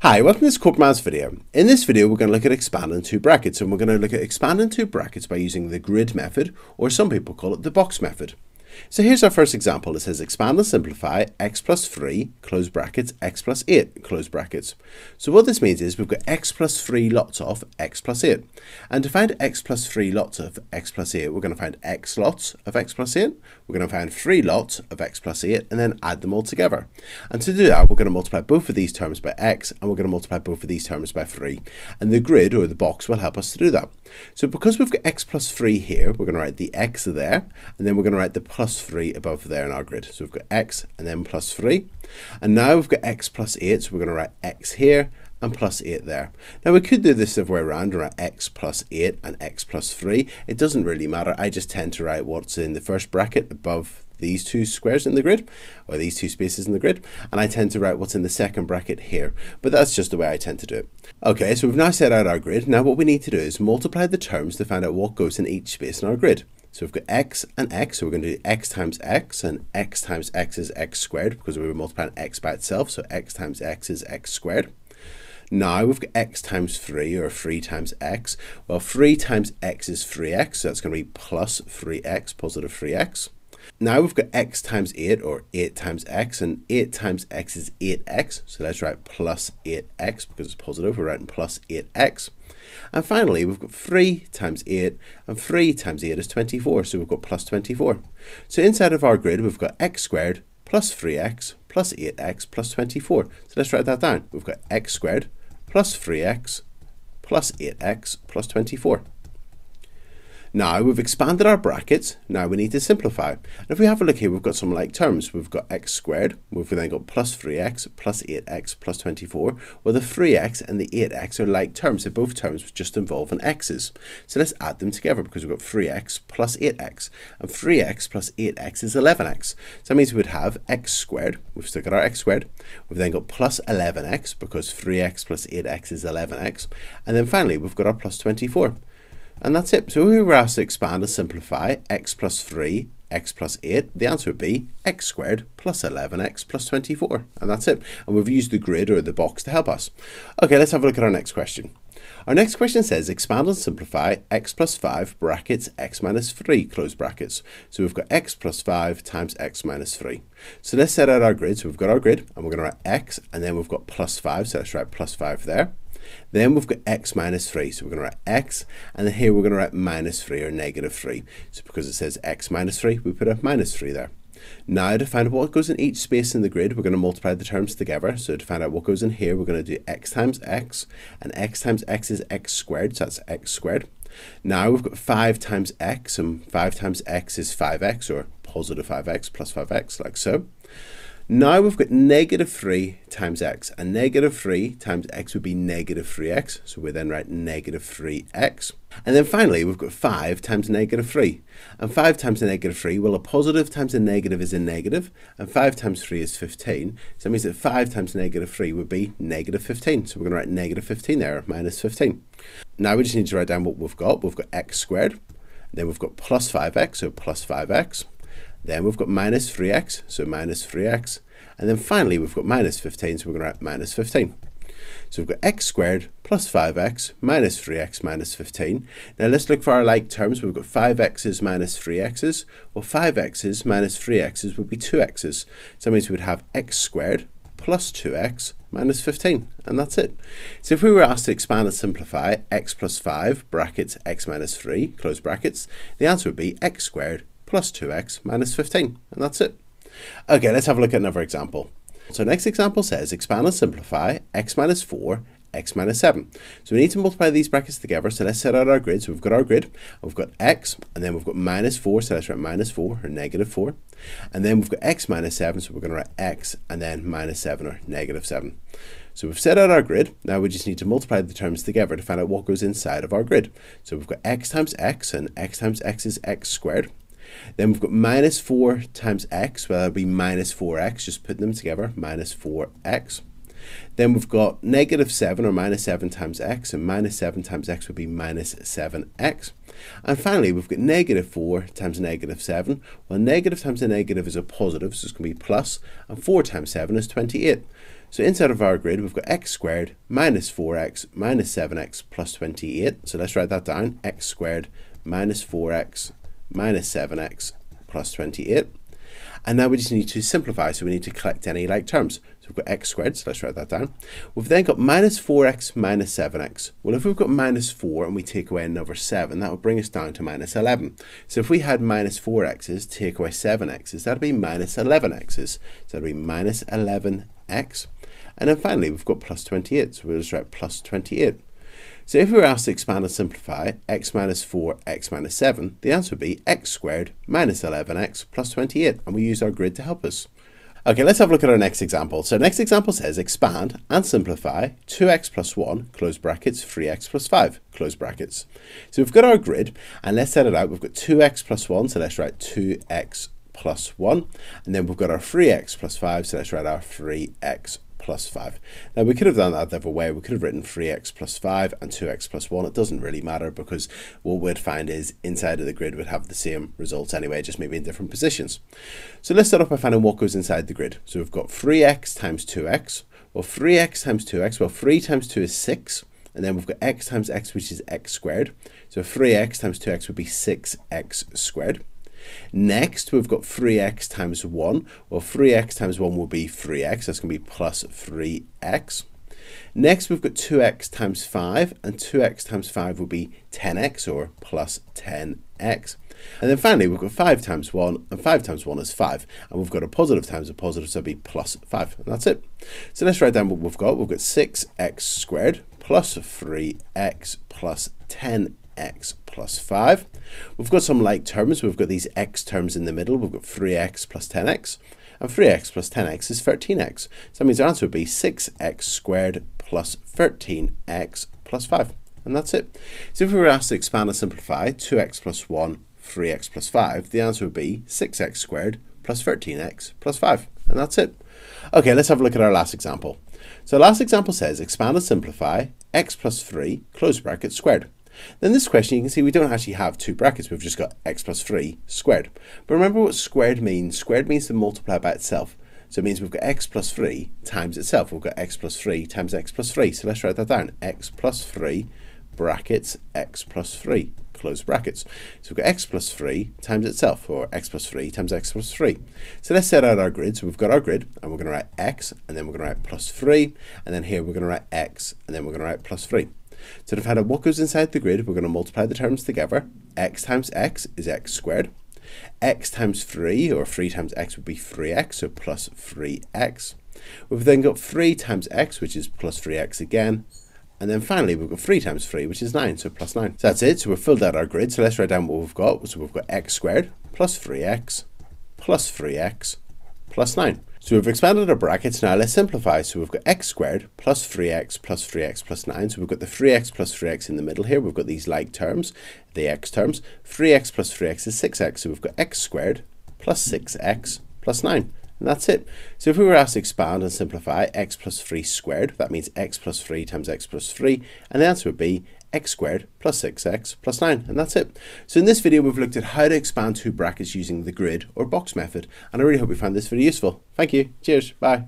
Hi, welcome to this Corbettmaths video. In this video we're going to look at expanding two brackets, and we're going to look at expanding two brackets by using the grid method, or some people call it the box method. So here's our first example. It says expand and simplify x plus 3, close brackets, x plus 8, close brackets. So what this means is we've got x plus 3 lots of x plus 8. And to find x plus 3 lots of x plus 8, we're going to find x lots of x plus 8. We're going to find 3 lots of x plus 8 and then add them all together. And to do that, we're going to multiply both of these terms by x, and we're going to multiply both of these terms by 3. And the grid, or the box, will help us to do that. So because we've got x plus 3 here, we're going to write the x there, and then we're going to write the plus 3 above there in our grid. So we've got x and then plus 3. And now we've got x plus 8, so we're going to write x here and plus 8 there. Now we could do this the other way around and write x plus 8 and x plus 3. It doesn't really matter. I just tend to write what's in the first bracket above these two squares in the grid, or these two spaces in the grid, and I tend to write what's in the second bracket here, but that's just the way I tend to do it. Okay, so we've now set out our grid. Now what we need to do is multiply the terms to find out what goes in each space in our grid. So we've got x and x, so we're going to do x times x, and x times x is x squared, because we were multiplying x by itself, so x times x is x squared. Now we've got x times 3, or 3 times x. Well, 3 times x is 3x, so that's going to be plus 3x, positive 3x. Now we've got x times 8, or 8 times x, and 8 times x is 8x, so let's write plus 8x because it's positive, we're writing plus 8x. And finally we've got 3 times 8, and 3 times 8 is 24, so we've got plus 24. So inside of our grid we've got x squared plus 3x plus 8x plus 24. So let's write that down. We've got x squared plus 3x plus 8x plus 24. Now we've expanded our brackets. Now we need to simplify. And if we have a look here, we've got some like terms. We've got x squared, we've then got plus 3x plus 8x plus 24. Well, the 3x and the 8x are like terms, so both terms just involve an x's. So let's add them together, because we've got 3x plus 8x, and 3x plus 8x is 11x. So that means we would have x squared, we've still got our x squared, we've then got plus 11x, because 3x plus 8x is 11x, and then finally we've got our plus 24. And that's it. So if we were asked to expand and simplify x plus 3, x plus 8, the answer would be x squared plus 11x plus 24. And that's it. And we've used the grid, or the box, to help us. Okay, let's have a look at our next question. Our next question says expand and simplify x plus 5 brackets x minus 3, close brackets. So we've got x plus 5 times x minus 3. So let's set out our grid. So we've got our grid, and we're going to write x, and then we've got plus 5, so let's write plus 5 there. Then we've got x minus 3, so we're going to write x, and then here we're going to write minus 3, or negative 3. So because it says x minus 3, we put a minus 3 there. Now to find out what goes in each space in the grid, we're going to multiply the terms together. So to find out what goes in here, we're going to do x times x, and x times x is x squared, so that's x squared. Now we've got 5 times x, and 5 times x is 5x, or positive 5x plus 5x, like so. Now we've got negative 3 times x, and negative 3 times x would be negative 3x, so we then write negative 3x. And then finally we've got 5 times negative 3, and 5 times a negative 3, well, a positive times a negative is a negative, and 5 times 3 is 15, so that means that 5 times negative 3 would be negative 15, so we're going to write negative 15 there, minus 15. Now we just need to write down what we've got. We've got x squared, then we've got plus 5x, so plus 5x. Then we've got minus 3x, so minus 3x. And then finally we've got minus 15, so we're going to write minus 15. So we've got x squared plus 5x minus 3x minus 15. Now let's look for our like terms. We've got 5x's minus 3x's. Well, 5x's minus 3x's would be 2x's. So that means we would have x squared plus 2x minus 15, and that's it. So if we were asked to expand and simplify x plus 5 brackets x minus 3, close brackets, the answer would be x squared plus 2x minus 15, and that's it. Okay, let's have a look at another example. So next example says expand and simplify x minus 4, x minus 7. So we need to multiply these brackets together, so let's set out our grid. So we've got our grid, we've got x, and then we've got minus 4, so let's write minus 4, or negative 4. And then we've got x minus 7, so we're going to write x, and then minus 7, or negative 7. So we've set out our grid. Now we just need to multiply the terms together to find out what goes inside of our grid. So we've got x times x, and x times x is x squared. Then we've got minus 4 times x, well, that'll be minus 4x, just putting them together, minus 4x. Then we've got negative 7, or minus 7 times x, and minus 7 times x would be minus 7x. And finally, we've got negative 4 times negative 7. Well, negative times a negative is a positive, so it's going to be plus, and 4 times 7 is 28. So inside of our grid, we've got x squared minus 4x minus 7x plus 28. So let's write that down. X squared minus 4x minus 7x plus 28. And now we just need to simplify, so we need to collect any like terms. So we've got x squared, so let's write that down. We've then got minus 4x minus 7x. Well, if we've got minus 4 and we take away another 7, that will bring us down to minus 11. So if we had minus 4x's, take away 7x's, that would be minus 11x's. So that would be minus 11x. And then finally, we've got plus 28, so we'll just write plus 28. So if we were asked to expand and simplify x minus 4, x minus 7, the answer would be x squared minus 11x plus 28, and we use our grid to help us. Okay, let's have a look at our next example. So next example says expand and simplify 2x plus 1, close brackets, 3x plus 5, close brackets. So we've got our grid, and let's set it out. We've got 2x plus 1, so let's write 2x plus 1, and then we've got our 3x plus 5, so let's write our 3x plus 5. Now we could have done that the other way. We could have written 3x plus 5 and 2x plus 1. It doesn't really matter because what we'd find is inside of the grid would have the same results anyway, just maybe in different positions. So let's start off by finding what goes inside the grid. So we've got 3x times 2x. Well, 3x times 2x, well 3 times 2 is 6. And then we've got x times x, which is x squared. So 3x times 2x would be 6x squared. Next, we've got 3x times 1. Well, 3x times 1 will be 3x. That's going to be plus 3x. Next, we've got 2x times 5. And 2x times 5 will be 10x or plus 10x. And then finally, we've got 5 times 1. And 5 times 1 is 5. And we've got a positive times a positive, so it'll be plus 5. And that's it. So let's write down what we've got. We've got 6x squared plus 3x plus 10x plus 5. We've got some like terms. We've got these x terms in the middle. We've got 3x plus 10x. And 3x plus 10x is 13x. So that means our answer would be 6x squared plus 13x plus 5. And that's it. So if we were asked to expand and simplify 2x plus 1, 3x plus 5, the answer would be 6x squared plus 13x plus 5. And that's it. Okay, let's have a look at our last example. So last example says expand and simplify x plus 3, close bracket, squared. Then this question, you can see we don't actually have two brackets. We've just got x plus 3 squared. But remember what squared means. Squared means to multiply by itself. So it means we've got x plus 3 times itself. We've got x plus 3 times x plus 3. So let's write that down. X plus 3 brackets x plus 3, close brackets. So we've got x plus 3 times itself, or x plus 3 times x plus 3. So let's set out our grid. So we've got our grid, and we're going to write x, and then we're going to write plus 3, and then here we're going to write x, and then we're going to write plus 3. So to find out what goes inside the grid, we're going to multiply the terms together. X times x is x squared. X times 3, or 3 times x would be 3x, so plus 3x. We've then got 3 times x, which is plus 3x again. And then finally, we've got 3 times 3, which is 9, so plus 9. So that's it. So we've filled out our grid. So let's write down what we've got. So we've got x squared plus 3x plus 3x plus 9. So we've expanded our brackets. Now let's simplify. So we've got x squared plus 3x plus 3x plus 9. So we've got the 3x plus 3x in the middle here. We've got these like terms, the x terms. 3x plus 3x is 6x. So we've got x squared plus 6x plus 9. And that's it. So if we were asked to expand and simplify x plus 3 squared, that means x plus 3 times x plus 3, and the answer would be x squared plus 6x plus 9, and that's it. So in this video, we've looked at how to expand two brackets using the grid or box method, and I really hope you found this video useful. Thank you. Cheers. Bye.